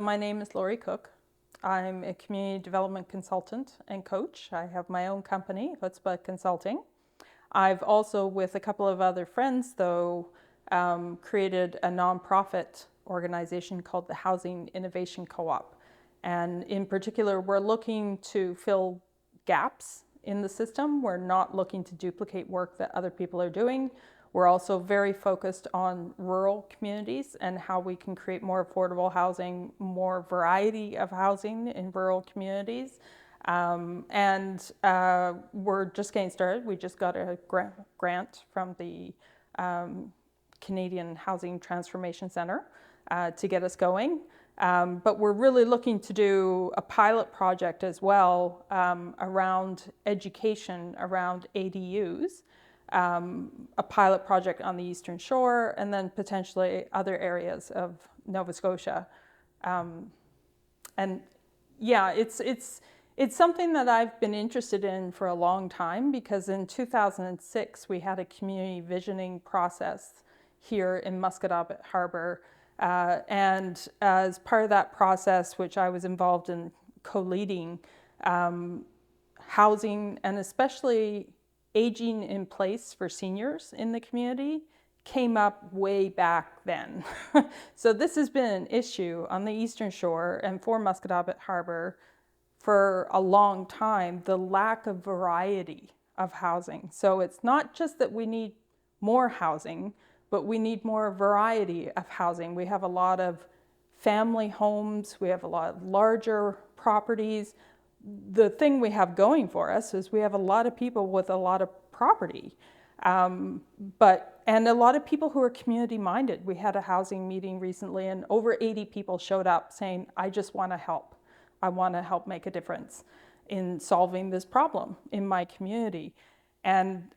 My name is Laurie Cook. I'm a community development consultant and coach. I have my own company, Musquodoboit Consulting. I've also, with a couple of other friends though, created a nonprofit organization called the Housing Innovation Cooperative. And in particular, we're looking to fill gaps in the system. We're not looking to duplicate work that other people are doing. We're also very focused on rural communities and how we can create more affordable housing, more variety of housing in rural communities. We're just getting started. We just got a grant from the Canadian Housing Transformation Centre to get us going. But we're really looking to do a pilot project as well around education, around ADUs, a pilot project on the Eastern Shore, and then potentially other areas of Nova Scotia. And yeah, it's something that I've been interested in for a long time, because in 2006 we had a community visioning process here in Musquodoboit Harbour. And as part of that process, which I was involved in co-leading, housing and especially aging in place for seniors in the community came up way back then. So this has been an issue on the Eastern Shore and for Musquodoboit Harbour for a long time, the lack of variety of housing. So it's not just that we need more housing, but we need more variety of housing. We have a lot of family homes, we have a lot of larger properties. The thing we have going for us is we have a lot of people with a lot of property, and a lot of people who are community minded. We had a housing meeting recently and over 80 people showed up saying, I just want to help. I want to help make a difference in solving this problem in my community. And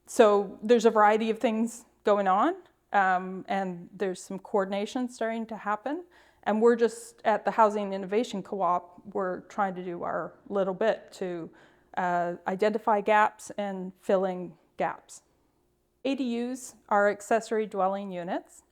so there's a variety of things going on, and there's some coordination starting to happen. And we're just at the Housing Innovation Co-op, we're trying to do our little bit to identify gaps and filling gaps. ADUs are accessory dwelling units.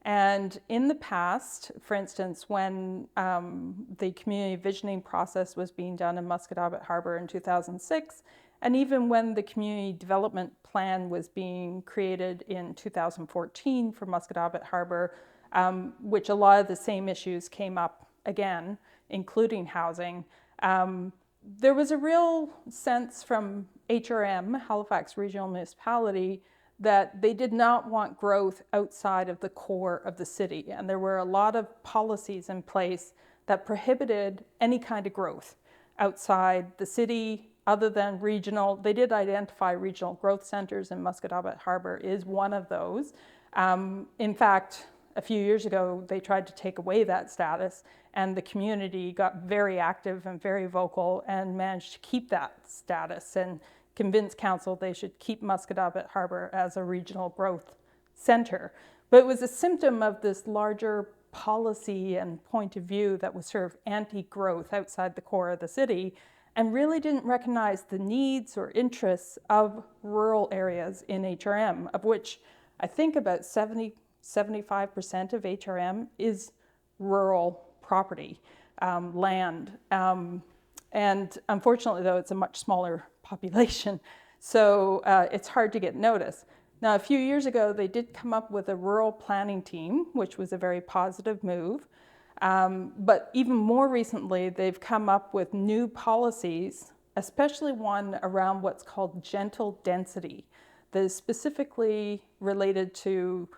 And in the past, for instance, when the community visioning process was being done in Musquodoboit Harbour in 2006, and even when the community development plan was being created in 2014 for Musquodoboit Harbour, which a lot of the same issues came up again, including housing, there was a real sense from HRM, Halifax Regional Municipality, that they did not want growth outside of the core of the city. And there were a lot of policies in place that prohibited any kind of growth outside the city other than regional. They did identify regional growth centers, and Musquodoboit Harbour is one of those. In fact, a few years ago, they tried to take away that status, and the community got very active and very vocal and managed to keep that status and convince council they should keep Musquodoboit Harbour as a regional growth centre. But it was a symptom of this larger policy and point of view that was sort of anti-growth outside the core of the city, and really didn't recognize the needs or interests of rural areas in HRM, of which I think about 75% of HRM is rural property, land. And unfortunately, though, it's a much smaller population, so it's hard to get noticed. Now, a few years ago, they did come up with a rural planning team, which was a very positive move. But even more recently, they've come up with new policies, especially one around what's called gentle density, that is specifically related to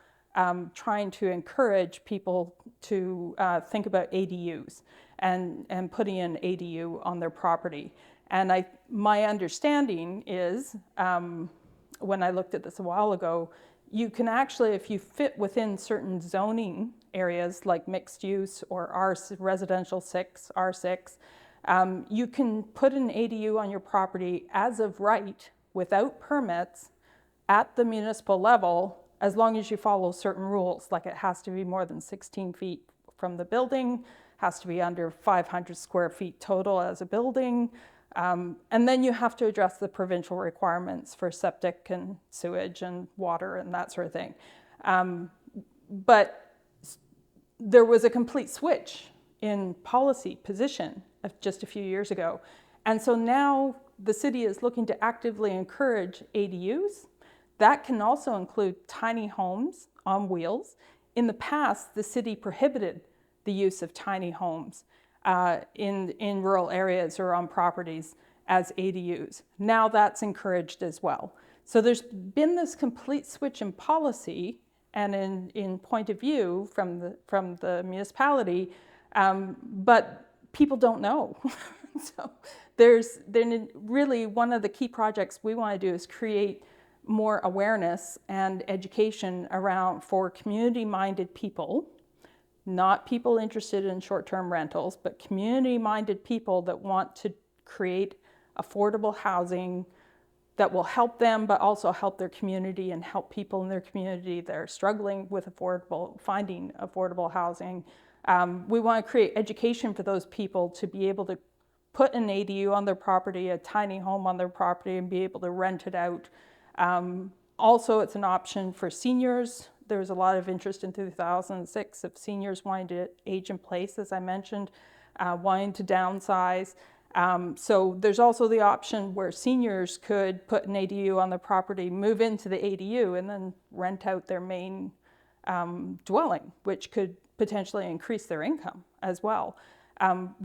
trying to encourage people to think about ADUs and putting an ADU on their property. And my understanding is, when I looked at this a while ago, you can actually, if you fit within certain zoning areas like mixed use or residential 6, R6, you can put an ADU on your property as of right without permits at the municipal level, as long as you follow certain rules, like it has to be more than 16 feet from the building, has to be under 500 square feet total as a building, and then you have to address the provincial requirements for septic and sewage and water and that sort of thing. But there was a complete switch in policy position just a few years ago. And so now the city is looking to actively encourage ADUs. That can also include tiny homes on wheels. In the past, the city prohibited the use of tiny homes in rural areas or on properties as ADUs. Now that's encouraged as well. So there's been this complete switch in policy and in point of view from the municipality, but people don't know. So then really one of the key projects we want to do is create more awareness and education around for community-minded people, not people interested in short-term rentals, but community-minded people that want to create affordable housing that will help them, but also help their community and help people in their community that are struggling with finding affordable housing. We want to create education for those people to be able to put an ADU on their property, a tiny home on their property, and be able to rent it out. Also, it's an option for seniors. There was a lot of interest in 2006 of seniors wanting to age in place, as I mentioned, wanting to downsize. So there's also the option where seniors could put an ADU on their property, move into the ADU, and then rent out their main dwelling, which could potentially increase their income as well.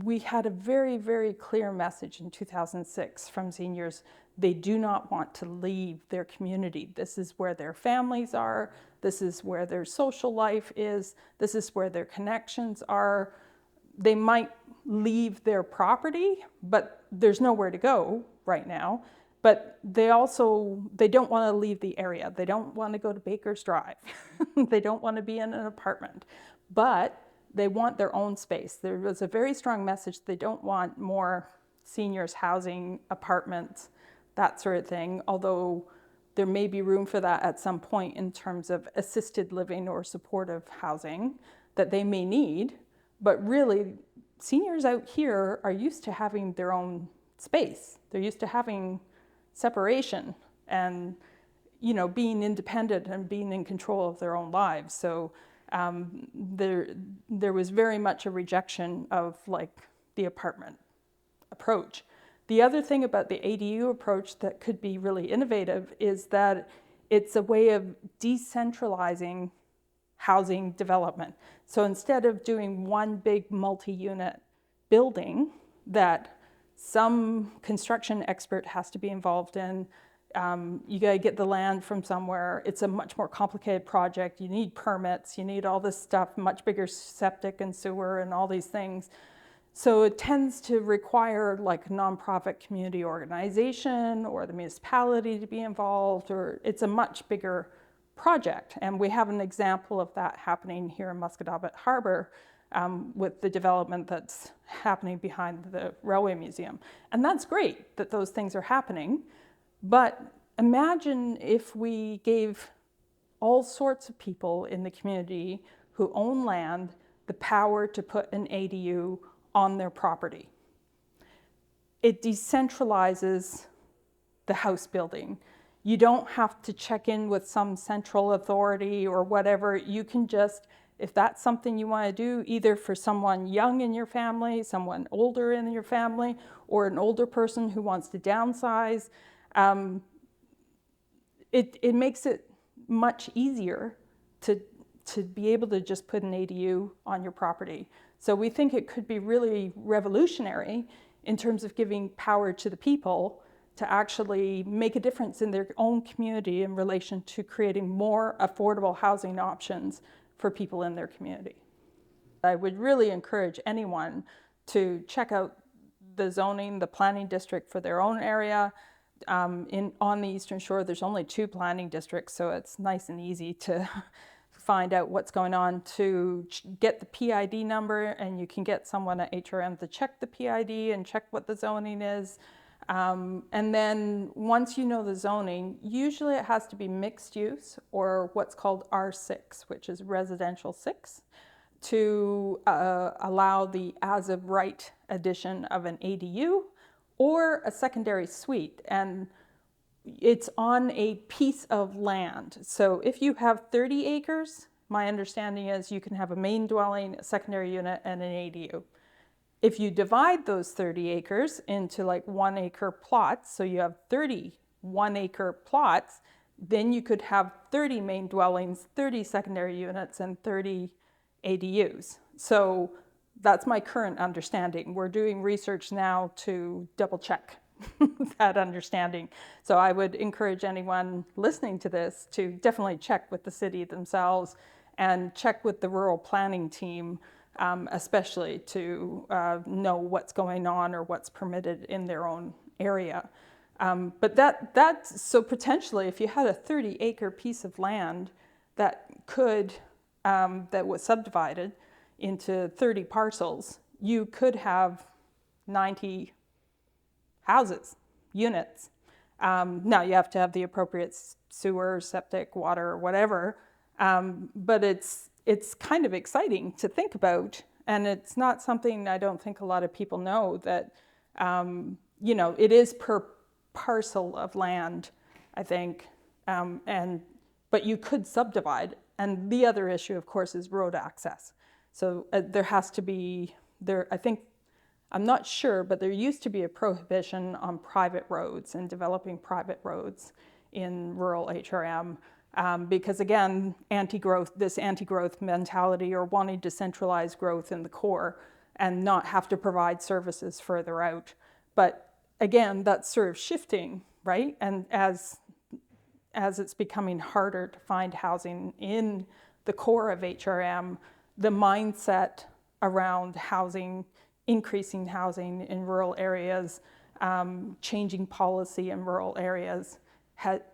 We had a very, very clear message in 2006 from seniors. They do not want to leave their community. This is where their families are. This is where their social life is. This is where their connections are. They might leave their property, but there's nowhere to go right now. But they don't want to leave the area. They don't want to go to Baker's Drive. They don't want to be in an apartment. But they want their own space. There was a very strong message. They don't want more seniors housing, apartments, that sort of thing, although there may be room for that at some point in terms of assisted living or supportive housing that they may need. But really, seniors out here are used to having their own space. They're used to having separation and, being independent and being in control of their own lives. So there was very much a rejection of the apartment approach. The other thing about the ADU approach that could be really innovative is that it's a way of decentralizing housing development. So instead of doing one big multi-unit building that some construction expert has to be involved in, you got to get the land from somewhere. It's a much more complicated project. You need permits, you need all this stuff, much bigger septic and sewer and all these things. So it tends to require a nonprofit community organization or the municipality to be involved, or it's a much bigger project. And we have an example of that happening here in Musquodoboit Harbour with the development that's happening behind the Railway Museum. And that's great that those things are happening. But imagine if we gave all sorts of people in the community who own land the power to put an ADU on their property. It decentralizes the house building. You don't have to check in with some central authority or whatever. You can just, if that's something you want to do, either for someone young in your family, someone older in your family, or an older person who wants to downsize, it makes it much easier to be able to just put an ADU on your property. So we think it could be really revolutionary in terms of giving power to the people to actually make a difference in their own community in relation to creating more affordable housing options for people in their community. I would really encourage anyone to check out the zoning, the planning district for their own area. On the Eastern Shore, there's only 2 planning districts, so it's nice and easy to find out what's going on, to get the PID number, and you can get someone at HRM to check the PID and check what the zoning is. And then once you know the zoning, usually it has to be mixed use or what's called R6, which is residential 6, to allow the as of right addition of an ADU or a secondary suite. And it's on a piece of land. So if you have 30 acres my understanding is you can have a main dwelling, a secondary unit, and an ADU. If you divide those 30 acres into like 1 acre plots, so you have 30 1-acre plots, then you could have 30 main dwellings, 30 secondary units, and 30 ADUs. So that's my current understanding. We're doing research now to double check that understanding. So I would encourage anyone listening to this to definitely check with the city themselves and check with the rural planning team, especially to know what's going on or what's permitted in their own area. But that's so potentially, if you had a 30-acre piece of land that could that was subdivided into 30 parcels, you could have 90 houses, units. Now you have to have the appropriate sewer, septic, water, whatever. But it's kind of exciting to think about, and it's not something I don't think a lot of people know that it is per parcel of land, I think, but you could subdivide. And the other issue, of course, is road access. So there has to be I think. I'm not sure, but there used to be a prohibition on private roads and developing private roads in rural HRM because, again, this anti-growth mentality or wanting to centralize growth in the core and not have to provide services further out. But again, that's sort of shifting, right? And as it's becoming harder to find housing in the core of HRM, the mindset around housing, increasing housing in rural areas, changing policy in rural areas,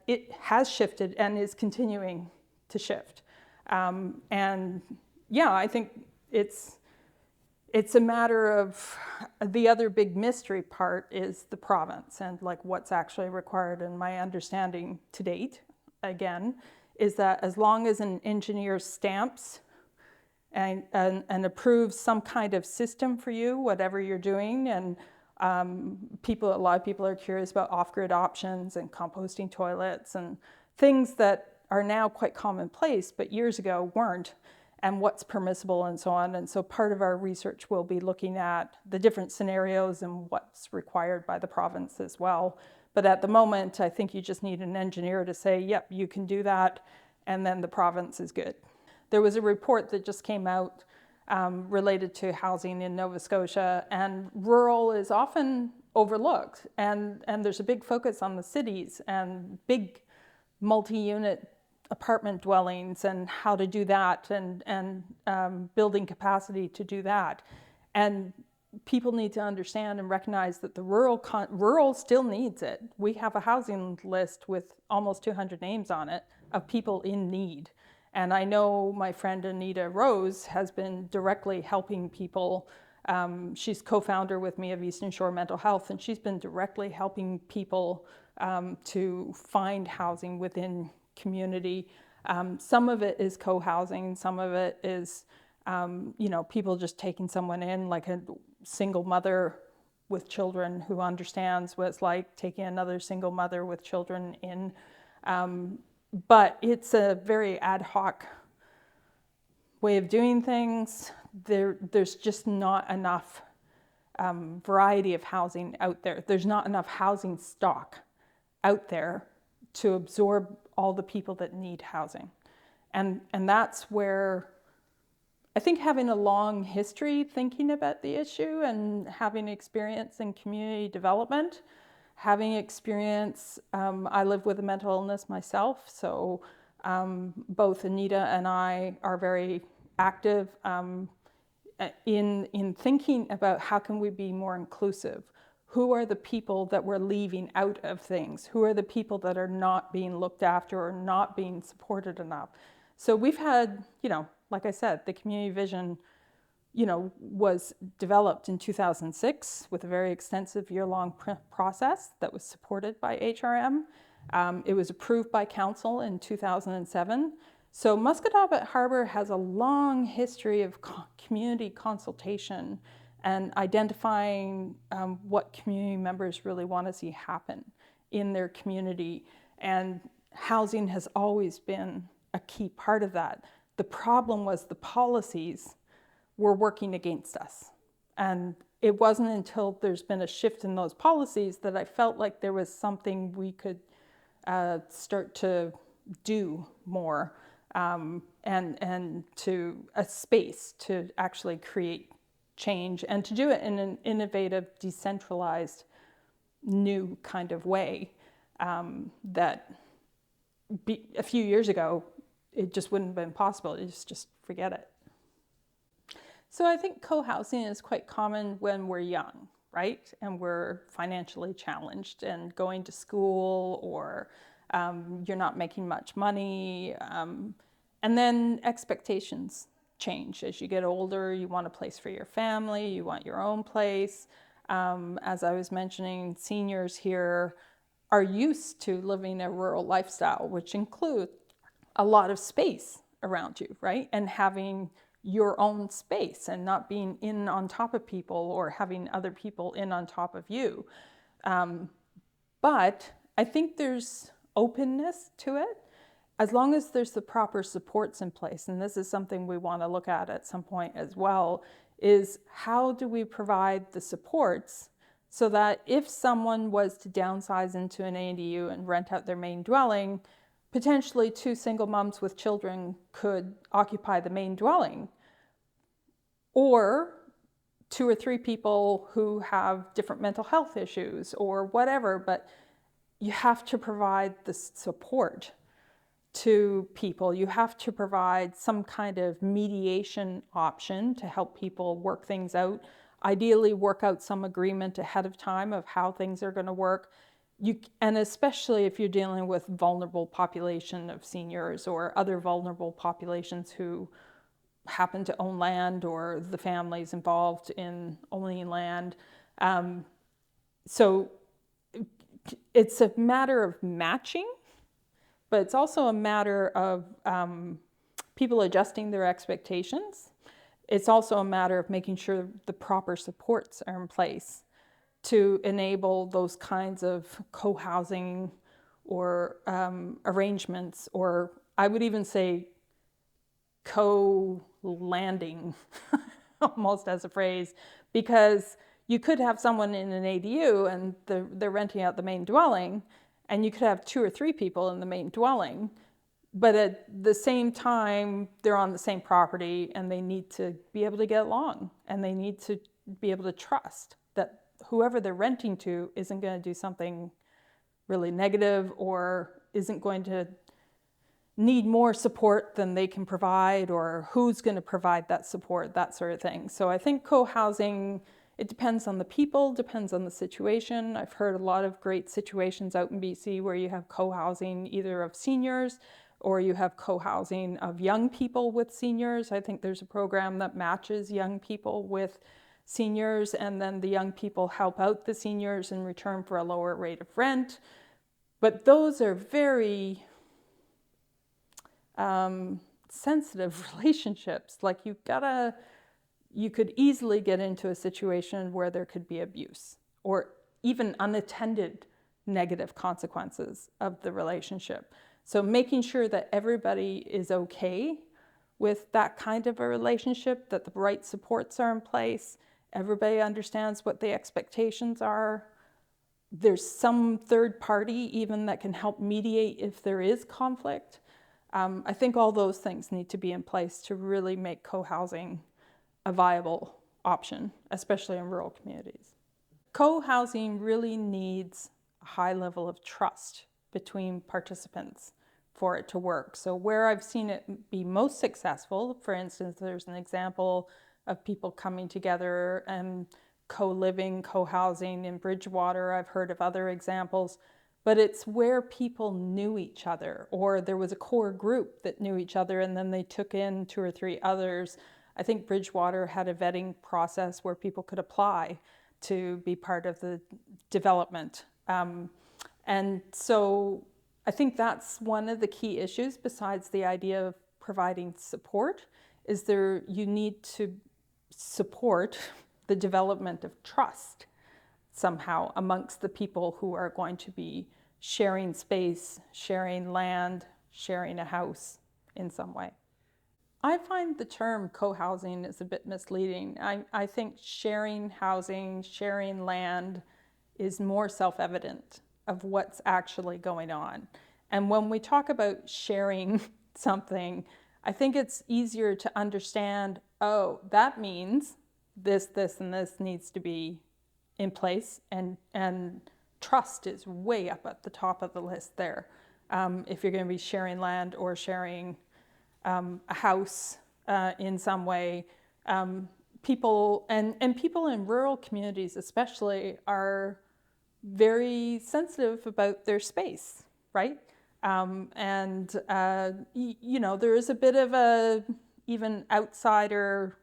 it has shifted and is continuing to shift. And yeah, I think it's a matter of the other big mystery part is the province and like what's actually required. And my understanding to date, again, is that as long as an engineer stamps and approves some kind of system for you, whatever you're doing. And a lot of people are curious about off-grid options and composting toilets and things that are now quite commonplace, but years ago weren't, and what's permissible and so on. And so part of our research will be looking at the different scenarios and what's required by the province as well. But at the moment, I think you just need an engineer to say, yep, you can do that, and then the province is good. There was a report that just came out related to housing in Nova Scotia, and rural is often overlooked. And there's a big focus on the cities and big multi-unit apartment dwellings and how to do that and building capacity to do that. And people need to understand and recognize that the rural still needs it. We have a housing list with almost 200 names on it of people in need. And I know my friend Anita Rose has been directly helping people. She's co-founder with me of Eastern Shore Mental Health, and she's been directly helping people to find housing within community. Some of it is co-housing, some of it is people just taking someone in, like a single mother with children who understands what it's like taking another single mother with children in. But it's a very ad hoc way of doing things. There's just not enough variety of housing out there. There's not enough housing stock out there to absorb all the people that need housing. And that's where I think having a long history thinking about the issue and having experience in community development, having experience, I live with a mental illness myself, so both Anita and I are very active in thinking about how can we be more inclusive. Who are the people that we're leaving out of things? Who are the people that are not being looked after or not being supported enough? So we've had, like I said, the community vision was developed in 2006 with a very extensive year-long process that was supported by HRM. It was approved by council in 2007. So Musquodoboit Harbour has a long history of community consultation and identifying what community members really want to see happen in their community. And housing has always been a key part of that. The problem was the policies were working against us. And it wasn't until there's been a shift in those policies that I felt like there was something we could start to do more, and to a space to actually create change and to do it in an innovative, decentralized, new kind of way, that a few years ago, it just wouldn't have been possible. You just forget it. So I think co-housing is quite common when we're young, right? And we're financially challenged and going to school, or you're not making much money. And then expectations change. As you get older, you want a place for your family, you want your own place. As I was mentioning, seniors here are used to living a rural lifestyle, which includes a lot of space around you, right? And having your own space and not being in on top of people or having other people in on top of you. But I think there's openness to it as long as there's the proper supports in place. And this is something we want to look at some point as well, is how do we provide the supports so that if someone was to downsize into an ADU and rent out their main dwelling, potentially 2 single moms with children could occupy the main dwelling, or 2 or 3 people who have different mental health issues or whatever, but you have to provide the support to people. You have to provide some kind of mediation option to help people work things out, ideally work out some agreement ahead of time of how things are going to work. And especially if you're dealing with vulnerable population of seniors or other vulnerable populations who happen to own land or the families involved in owning land. So it's a matter of matching, but it's also a matter of people adjusting their expectations. It's also a matter of making sure the proper supports are in place to enable those kinds of co-housing or arrangements, or I would even say co-landing, almost as a phrase, because you could have someone in an ADU and they're renting out the main dwelling, and you could have 2 or 3 people in the main dwelling, but at the same time, they're on the same property and they need to be able to get along, and they need to be able to trust that whoever they're renting to isn't going to do something really negative or isn't going to need more support than they can provide, or who's going to provide that support, that sort of thing. So I think co-housing, it depends on the people, depends on the situation. I've heard a lot of great situations out in BC where you have co-housing either of seniors or you have co-housing of young people with seniors. I think there's a program that matches young people with seniors, and then the young people help out the seniors in return for a lower rate of rent. But those are very sensitive relationships. Like you could easily get into a situation where there could be abuse or even unattended negative consequences of the relationship. So making sure that everybody is okay with that kind of a relationship, that the right supports are in place, everybody understands what the expectations are. There's some third party even that can help mediate if there is conflict. I think all those things need to be in place to really make co-housing a viable option, especially in rural communities. Co-housing really needs a high level of trust between participants for it to work. So where I've seen it be most successful, for instance, there's an example of people coming together and co-living, co-housing in Bridgewater. I've heard of other examples, but it's where people knew each other, or there was a core group that knew each other and then they took in 2 or 3 others. I think Bridgewater had a vetting process where people could apply to be part of the development. And so I think that's one of the key issues, besides the idea of providing support, is you need to support the development of trust somehow amongst the people who are going to be sharing space, sharing land, sharing a house in some way. I find the term co-housing is a bit misleading. I think sharing housing, sharing land is more self-evident of what's actually going on. And when we talk about sharing something, I think it's easier to understand, oh, that means this, and this needs to be in place, and trust is way up at the top of the list there. If you're going to be sharing land or sharing a house in some way, people and people in rural communities especially are very sensitive about their space, right? You know, there is a bit of a even outsider,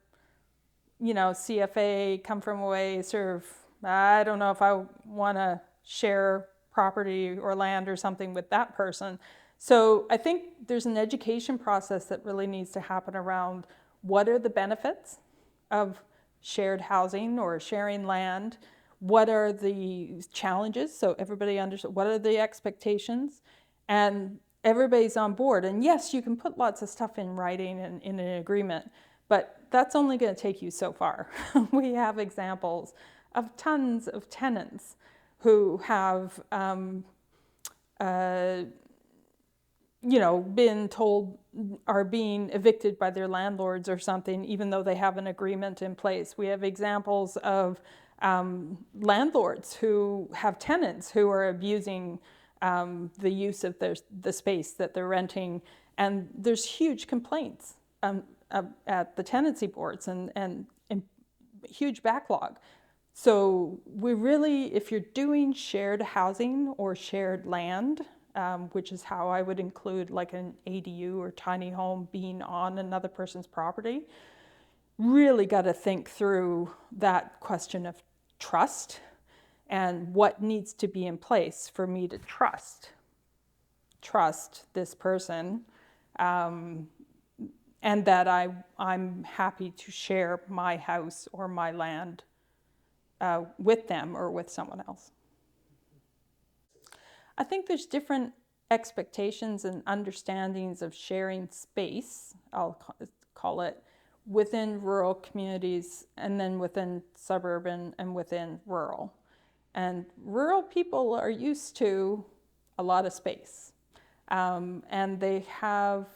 you know, CFA, come from away, sort of, I don't know if I want to share property or land or something with that person. So I think there's an education process that really needs to happen around what are the benefits of shared housing or sharing land, what are the challenges, so everybody understands what are the expectations, and everybody's on board. And yes, you can put lots of stuff in writing and in an agreement, but that's only going to take you so far. We have examples of tons of tenants who have you know, been told are being evicted by their landlords or something, even though they have an agreement in place. We have examples of landlords who have tenants who are abusing the use of the space that they're renting, and there's huge complaints at the tenancy boards and huge backlog. So we really, if you're doing shared housing or shared land, which is how I would include like an ADU or tiny home being on another person's property, really got to think through that question of trust and what needs to be in place for me to trust this person, and that I'm happy to share my house or my land with them or with someone else. I think there's different expectations and understandings of sharing space, I'll call it, within rural communities and then within suburban and within rural. And rural people are used to a lot of space. And they have,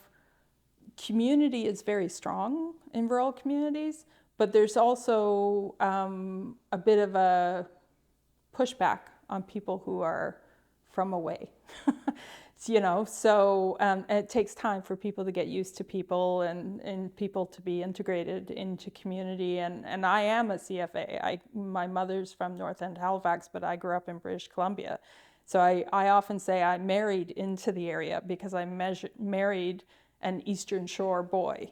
community is very strong in rural communities, but there's also a bit of a pushback on people who are from away. You know, so it takes time for people to get used to people and people to be integrated into community. And I am a CFA. My mother's from North End Halifax, but I grew up in British Columbia. So I often say I married into the area because I married an Eastern Shore boy.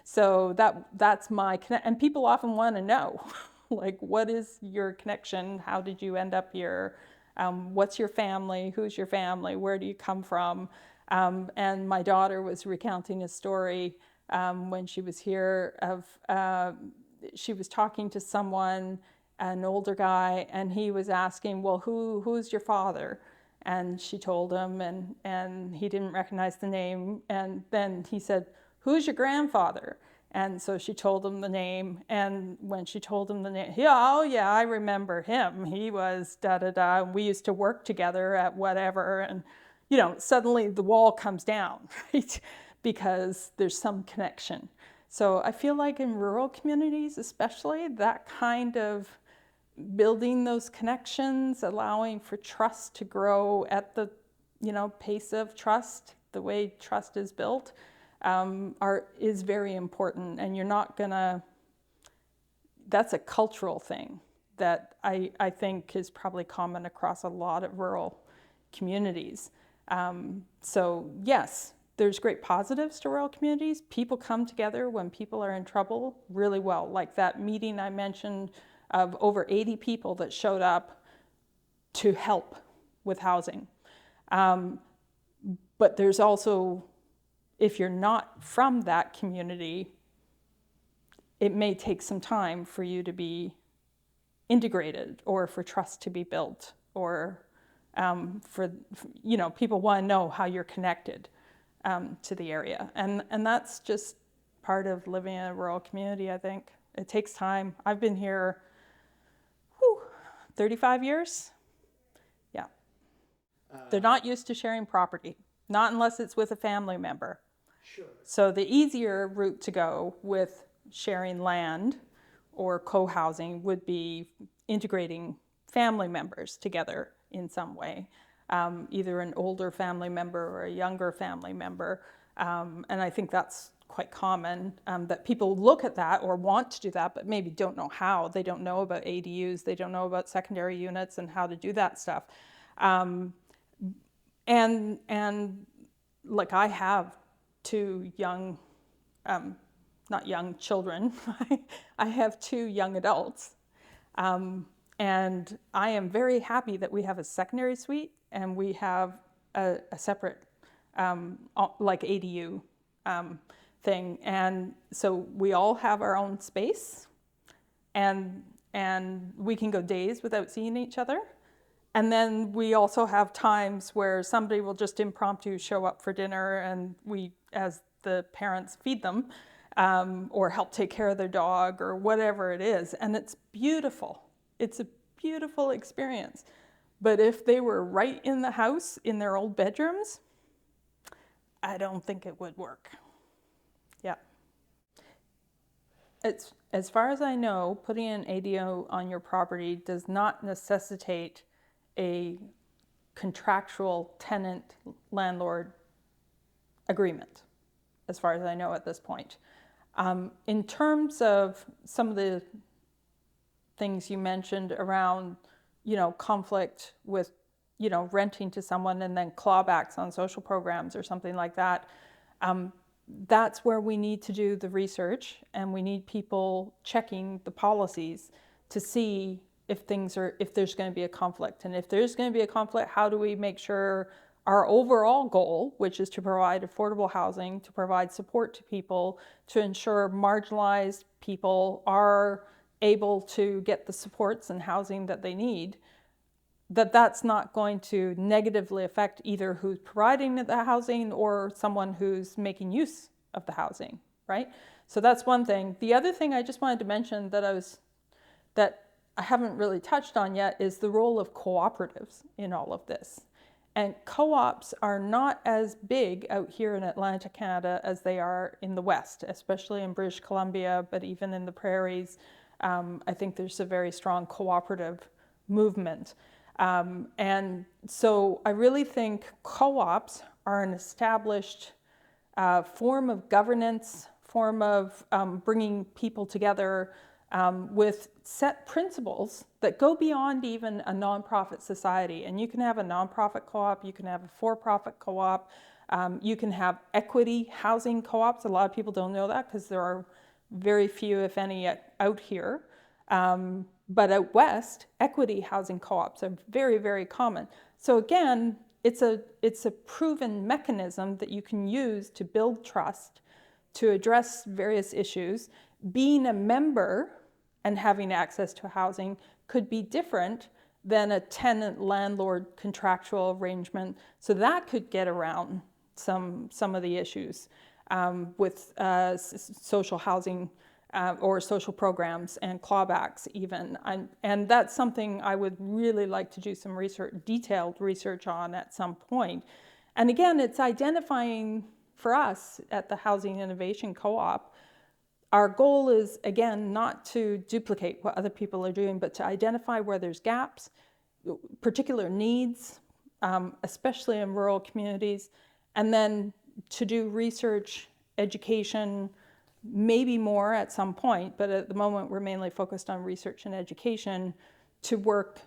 So that's my connection. And people often want to know, like, what is your connection? How did you end up here? What's your family? Who's your family? Where do you come from? And my daughter was recounting a story when she was here of she was talking to someone, an older guy, and he was asking, well, who's your father? And she told him, and he didn't recognize the name. And then he said, who's your grandfather? And so she told him the name, and when she told him the name, oh yeah, I remember him. He was da-da-da, and we used to work together at whatever, and you know, suddenly the wall comes down, right? Because there's some connection. So I feel like in rural communities especially, that kind of building those connections, allowing for trust to grow at the, you know, pace of trust, the way trust is built, is very important. And you're not gonna, that's a cultural thing that I think is probably common across a lot of rural communities. So yes, there's great positives to rural communities. People come together when people are in trouble really well. Like that meeting I mentioned of over 80 people that showed up to help with housing. But there's also, if you're not from that community, it may take some time for you to be integrated or for trust to be built or for, you know, people want to know how you're connected. to the area. And that's just part of living in a rural community, I think. It takes time. I've been here 35 years. Yeah. They're not used to sharing property, not unless it's with a family member. Sure. So the easier route to go with sharing land or co-housing would be integrating family members together in some way, either an older family member or a younger family member. And I think that's quite common, that people look at that or want to do that, but maybe don't know how. They don't know about ADUs, they don't know about secondary units and how to do that stuff. And like I have two young, not young children, I have two young adults. And I am very happy that we have a secondary suite and we have a separate, like ADU thing. And so we all have our own space and we can go days without seeing each other. And then we also have times where somebody will just impromptu show up for dinner and we, as the parents, feed them or help take care of their dog or whatever it is. And it's beautiful. It's a beautiful experience. But if they were right in the house in their old bedrooms, I don't think it would work. Yeah. It's, as far as I know, putting an ADU on your property does not necessitate a contractual tenant-landlord agreement, as far as I know at this point. In terms of some of the things you mentioned around, conflict with, renting to someone and then clawbacks on social programs or something like that, that's where we need to do the research and we need people checking the policies to see if there's going to be a conflict. And if there's going to be a conflict, how do we make sure our overall goal, which is to provide affordable housing, to provide support to people, to ensure marginalized people are able to get the supports and housing that they need, that's not going to negatively affect either who's providing the housing or someone who's making use of the housing, right? So that's one thing. The other thing I just wanted to mention that I haven't really touched on yet is the role of cooperatives in all of this. And co-ops are not as big out here in Atlantic Canada as they are in the West, especially in British Columbia, but even in the prairies. I think there's a very strong cooperative movement. And so I really think co-ops are an established form of governance, form of bringing people together with set principles that go beyond even a nonprofit society. And you can have a nonprofit co-op, you can have a for-profit co-op, you can have equity housing co-ops. A lot of people don't know that because there are very few, if any, out here. But out west, equity housing co-ops are very, very common. So again, it's a proven mechanism that you can use to build trust, to address various issues. Being a member and having access to housing could be different than a tenant-landlord contractual arrangement. So that could get around some of the issues with social housing or social programs and clawbacks even. And that's something I would really like to do some research, detailed research on at some point. And again, it's identifying for us at the Housing Innovation Co-op, our goal is, again, not to duplicate what other people are doing, but to identify where there's gaps, particular needs, especially in rural communities, and then to do research, education, maybe more at some point, but at the moment we're mainly focused on research and education to work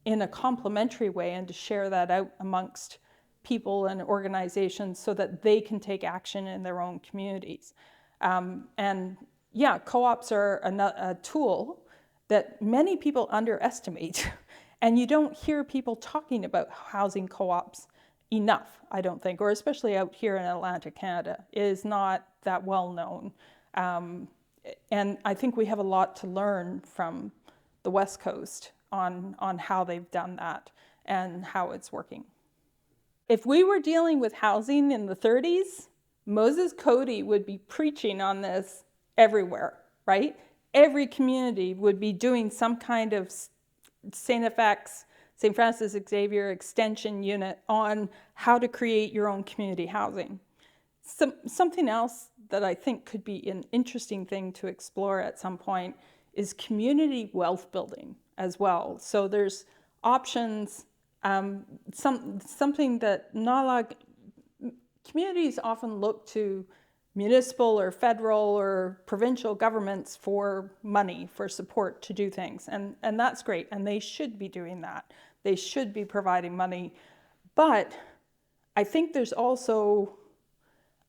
in a complementary way and to share that out amongst people and organizations so that they can take action in their own communities. And yeah, co-ops are a tool that many people underestimate. And you don't hear people talking about housing co-ops enough, I don't think, or especially out here in Atlantic Canada. It is not that well known. And I think we have a lot to learn from the West Coast on how they've done that and how it's working. If we were dealing with housing in the 30s, Moses Cody would be preaching on this everywhere, right? Every community would be doing some kind of St. Francis Xavier extension unit on how to create your own community housing. Something else that I think could be an interesting thing to explore at some point is community wealth building as well. So there's options, something that not a lot of communities often look to municipal or federal or provincial governments for money, for support to do things. And that's great, and they should be doing that. They should be providing money. But I think there's also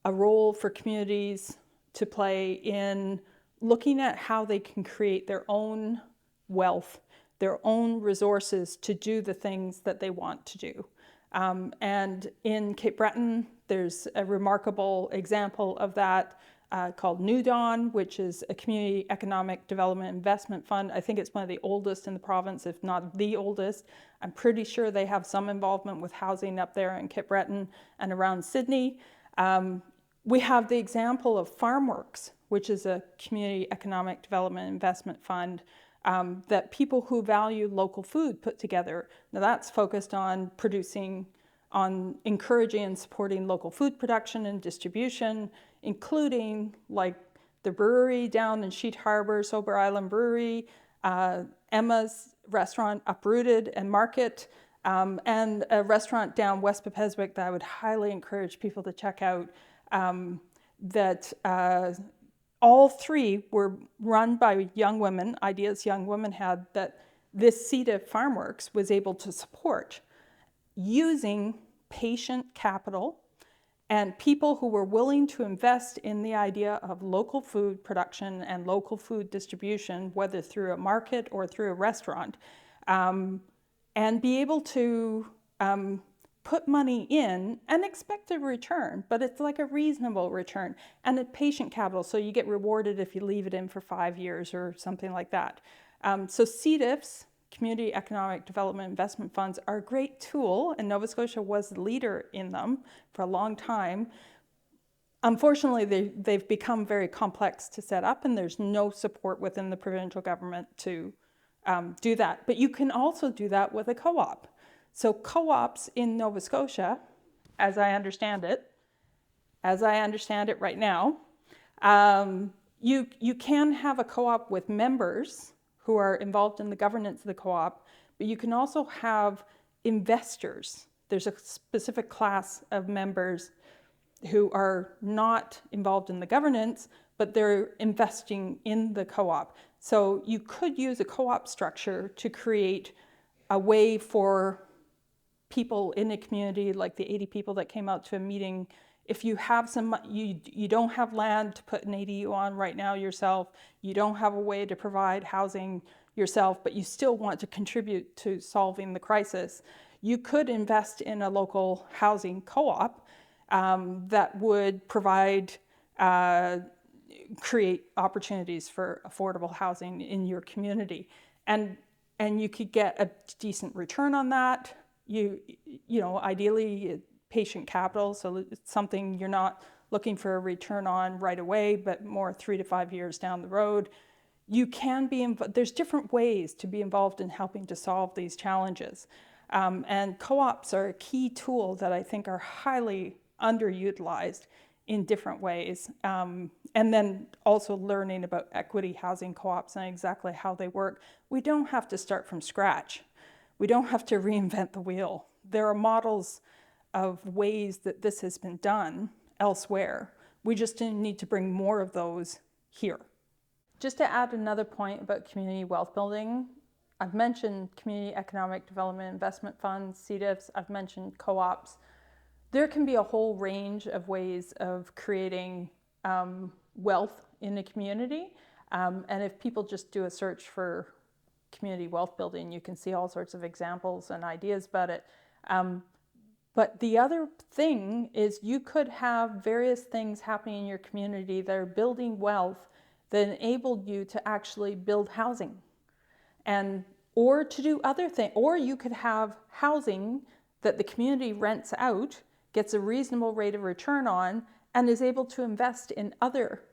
a role for communities to play in looking at how they can create their own wealth, their own resources to do the things that they want to do. And in Cape Breton, there's a remarkable example of that called New Dawn, which is a community economic development investment fund. I think it's one of the oldest in the province, if not the oldest. I'm pretty sure they have some involvement with housing up there in Cape Breton and around Sydney. We have the example of FarmWorks, which is a community economic development investment fund that people who value local food put together. Now that's focused on encouraging and supporting local food production and distribution, including like the brewery down in Sheet Harbour, Sober Island Brewery, Emma's restaurant Uprooted and Market, and a restaurant down West Pepeswick that I would highly encourage people to check out. All three were run by young women, ideas young women had that this seat of FarmWorks was able to support using patient capital and people who were willing to invest in the idea of local food production and local food distribution, whether through a market or through a restaurant, and be able to put money in and expect a return, but it's like a reasonable return and a patient capital, so you get rewarded if you leave it in for 5 years or something like that. So CEDIFs, Community Economic Development Investment Funds, are a great tool, and Nova Scotia was the leader in them for a long time. Unfortunately, they've become very complex to set up, and there's no support within the provincial government to do that. But you can also do that with a co-op. So co-ops in Nova Scotia, as I understand it right now, you can have a co-op with members who are involved in the governance of the co-op, but you can also have investors. There's a specific class of members who are not involved in the governance, but they're investing in the co-op. So you could use a co-op structure to create a way for people in a community, like the 80 people that came out to a meeting. If you have you don't have land to put an ADU on right now yourself, you don't have a way to provide housing yourself, but you still want to contribute to solving the crisis, you could invest in a local housing co-op that would create opportunities for affordable housing in your community. And you could get a decent return on that. You know, ideally patient capital, so it's something you're not looking for a return on right away, but more 3 to 5 years down the road. You can be there's different ways to be involved in helping to solve these challenges. And co-ops are a key tool that I think are highly underutilized in different ways. And then also learning about equity housing co-ops and exactly how they work. We don't have to start from scratch. We don't have to reinvent the wheel. There are models of ways that this has been done elsewhere. We just need to bring more of those here. Just to add another point about community wealth building, I've mentioned community economic development investment funds, CEDIFs, I've mentioned co-ops. There can be a whole range of ways of creating wealth in a community. And if people just do a search for community wealth building, you can see all sorts of examples and ideas about it. But the other thing is you could have various things happening in your community that are building wealth that enable you to actually build housing or to do other things. Or you could have housing that the community rents out, gets a reasonable rate of return on, and is able to invest in other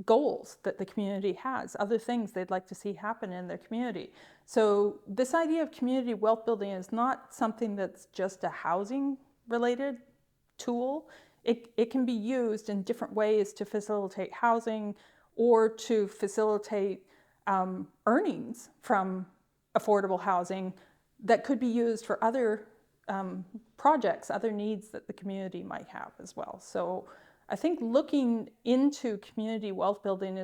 goals that the community has, other things they'd like to see happen in their community. So this idea of community wealth building is not something that's just a housing related tool. It can be used in different ways to facilitate housing or to facilitate earnings from affordable housing that could be used for other projects, other needs that the community might have as well. So I think looking into community wealth building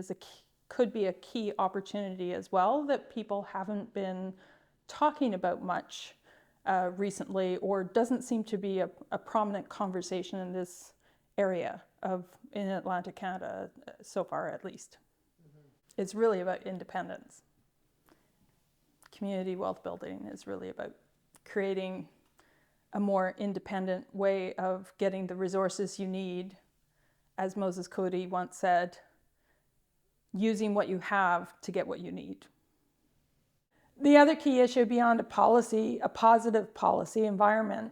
could be a key opportunity as well that people haven't been talking about much recently, or doesn't seem to be a prominent conversation in this area in Atlantic Canada so far, at least. Mm-hmm. It's really about independence. Community wealth building is really about creating a more independent way of getting the resources you need. As Moses Cody once said, using what you have to get what you need. The other key issue beyond a positive policy environment,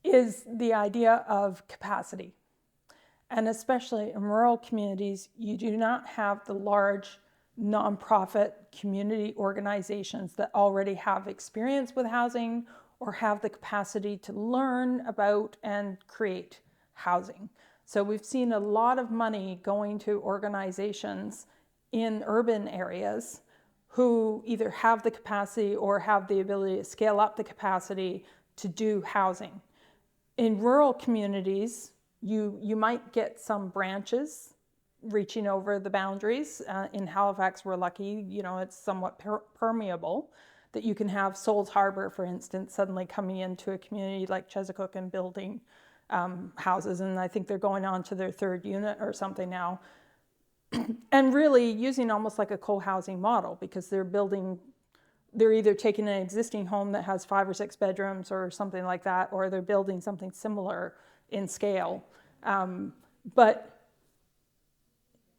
is the idea of capacity. And especially in rural communities, you do not have the large nonprofit community organizations that already have experience with housing or have the capacity to learn about and create housing. So we've seen a lot of money going to organizations in urban areas who either have the capacity or have the ability to scale up the capacity to do housing. In rural communities, you might get some branches reaching over the boundaries. In Halifax, we're lucky, it's somewhat permeable, that you can have Souls Harbour, for instance, suddenly coming into a community like Chesapeake and building houses, and I think they're going on to their third unit or something now, and really using almost like a co-housing model, because they're either taking an existing home that has 5 or 6 bedrooms or something like that, or they're building something similar in scale. But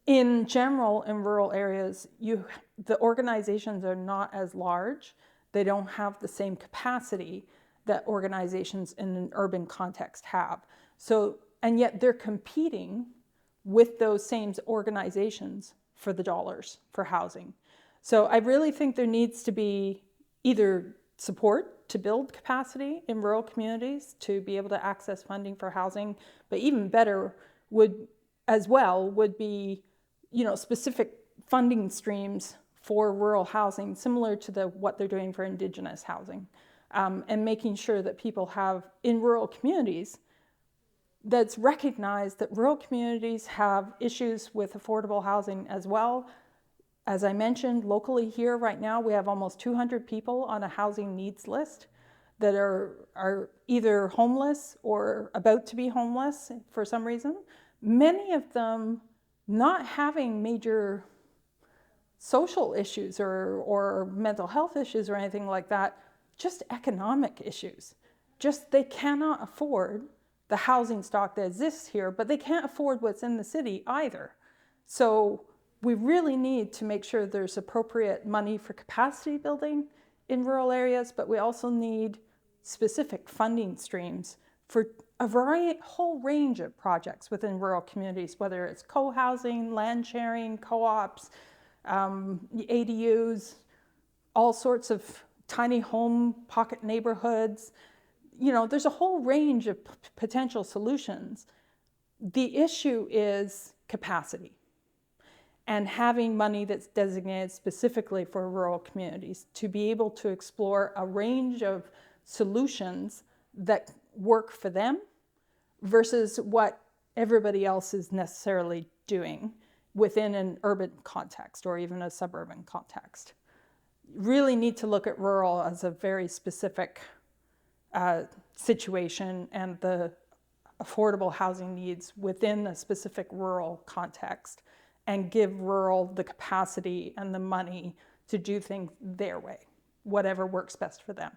in general, in rural areas, the organizations are not as large. They don't have the same capacity that organizations in an urban context have. So, and yet they're competing with those same organizations for the dollars for housing. So I really think there needs to be either support to build capacity in rural communities to be able to access funding for housing, but even better would be, specific funding streams for rural housing, similar to what they're doing for Indigenous housing. And making sure that people have, in rural communities, that's recognized that rural communities have issues with affordable housing as well. As I mentioned, locally here right now, we have almost 200 people on a housing needs list that are either homeless or about to be homeless for some reason. Many of them not having major social issues or mental health issues or anything like that, just economic issues. Just they cannot afford the housing stock that exists here, but they can't afford what's in the city either. So we really need to make sure there's appropriate money for capacity building in rural areas, but we also need specific funding streams for a whole range of projects within rural communities, whether it's co-housing, land sharing, co-ops, ADUs, all sorts of tiny home pocket neighborhoods. There's a whole range of potential solutions. The issue is capacity and having money that's designated specifically for rural communities to be able to explore a range of solutions that work for them versus what everybody else is necessarily doing within an urban context or even a suburban context. Really need to look at rural as a very specific situation and the affordable housing needs within a specific rural context, and give rural the capacity and the money to do things their way, whatever works best for them.